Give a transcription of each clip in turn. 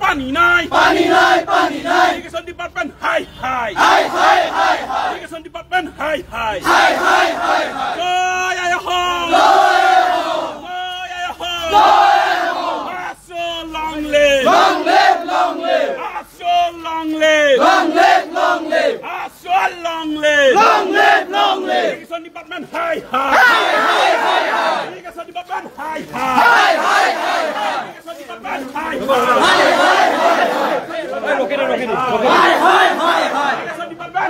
পানি নাই irrigation department হাই irrigation department হাই জয় আয় হো long live Irrigation department high Irrigation department high Irrigation department high Irrigation department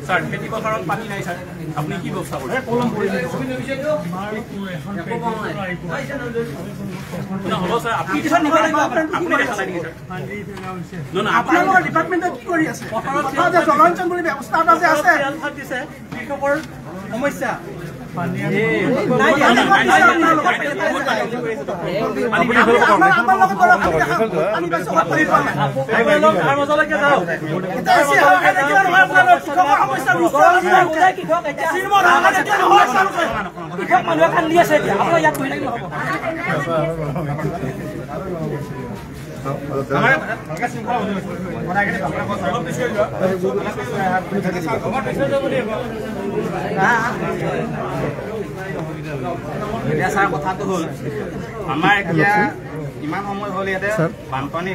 Sir, खेती पथारत पानी নাই sir. আপনি কি ব্যবস্থা করবেন? কলম করে না হলো স্যার আপনি কিছু নিব লাগিব আপনি দেখা নাই স্যার না না আপনার ডিপার্টমেন্টে কি কৰি আছে কথা যে জলঞ্চন বুলি ব্যৱস্থা আছে আছে দিছে কৃষকৰ সমস্যা পানী নাই কথাটো হল আমাৰ এতিয়া ইমান সময় হল ইয়াতে বানপানী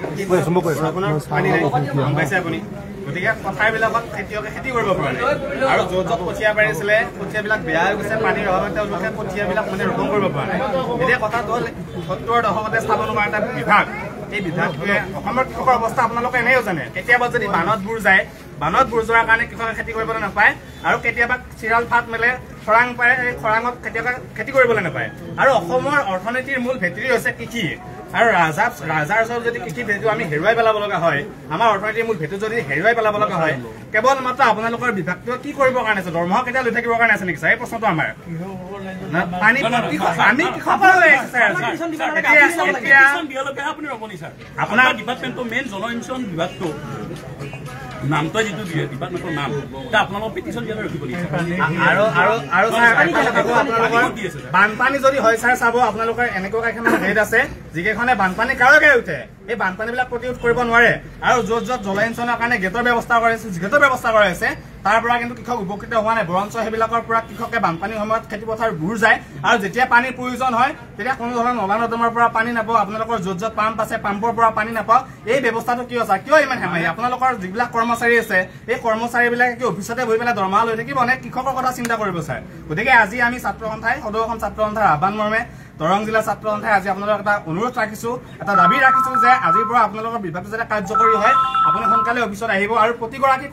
পানী নাই গম পাইছে আপুনি গতিকে পথাৰবিলাকত খেতিয়কে খেতি কৰিব পৰা নাই আৰু য'ত য'ত কঠীয়া পাৰিছিলে কঠীয়াবিলাক বেয়া হৈ গৈছে পানীৰ অভাৱত তেওঁলোকে কঠীয়াবিলাক মানে ৰোপণ কৰিব পৰা নাই এতিয়া কথাটো হ'ল ৭০ৰ দশকতে স্থাপন কৰা এটা বিভাগ এই বিভাগটোৱে অসমৰ কৃষকৰ অৱস্থা আপোনালোকে এনেও জানে কেতিয়াবা যদি বানত বুৰ যায় বানত বুৰ যোৱাৰ কাৰণে কৃষকে খেতি কৰিবলৈ নাপায় আৰু কেতিয়াবা চিৰাল ফাট মেলে খৰাং পায় খৰাঙত খেতি কৰিবলৈ নাপায় আৰু অসমৰ অৰ্থনীতিৰ মূল ভেঁটি হৈছে কৃষি আৰু ৰাজাৰ ওচৰত যদি কৃষি ভেঁটিটো আমি হেৰুৱাই পেলাব লগা হয় আমাৰ অৰ্থনীতিৰ মূল ভেঁটি যদি হেৰুৱাই পেলাব লগা হয় কেৱল মাত্ৰ আপোনালোকৰ বিভাগটোৱে কি কৰিবৰ কাৰণে আছে দৰমহা কেতিয়া লৈ থাকিবৰ কাৰণে আছে নেকি ছাৰ এই প্ৰশ্নটো আমাৰ পানী আমি কৃষকসকলে আপোনাৰ ডিপাৰ্টমেণ্টৰ মেইন জলসিঞ্চন বিভাগটো নামটো যেটো দিয়ে ডিপাৰ্টমেণ্টৰ নাম তা আপোনালোক পিটিশন দিয়ালৈ ৰখিব লাগিব আৰু বানপানী যদি হয় স্যাৰ চাব আপোনালোকৰ এনেকুৱা এখন হেড আছে যিকেখনে বানপানী কাৰকে উঠে এই বানপানীবিলাক প্ৰতিৰোধ কৰিব নোৱাৰে আৰু য'ত য'ত জলসিঞ্চনৰ কাৰণে গেটৰ ব্যৱস্থা কৰা আছে তাৰ পৰা কিন্তু কৃষক উপকৃত হোৱা নাই, বৰঞ্চ সেইবিলাকৰ পৰা কৃষকে বানপানীৰ সময়ত খেতিপথাৰ বুৰ যায় আৰু যেতিয়া পানীৰ প্ৰয়োজন হয় তেতিয়া কোনো ধৰণৰ নলা নৰ্দমাৰ পৰা পানী নাপাওঁ, আপোনালোকৰ য'ত য'ত পাম্প আছে পাম্পৰ পৰা পানী নাপাওঁ। এই ব্যৱস্থাটো কিয় ছাৰ, কিয় ইমান হেমাহি? আপোনালোকৰ যিবিলাক কৰ্মচাৰী আছে এই কৰ্মচাৰীবিলাকে কি অফিচতে বহি পেলাই দৰমহা লৈ থাকিব নে কৃষকৰ কথা চিন্তা কৰিব ছাৰ? গতিকে আজি আমি ছাত্ৰ সন্থাই সদৌ অসম ছাত্ৰ সন্থাৰ আহ্বান মৰ্মে দৰং জিলা ছাত্ৰ সন্থাই আজি আপোনালোকক এটা অনুৰোধ ৰাখিছো, এটা দাবী ৰাখিছো যে আজিৰ পৰা আপোনালোকৰ বিভাগটো যাতে কাৰ্যকৰী হয়, আপুনি সোনকালে অফিচত আহিব আৰু প্ৰতিগৰাকী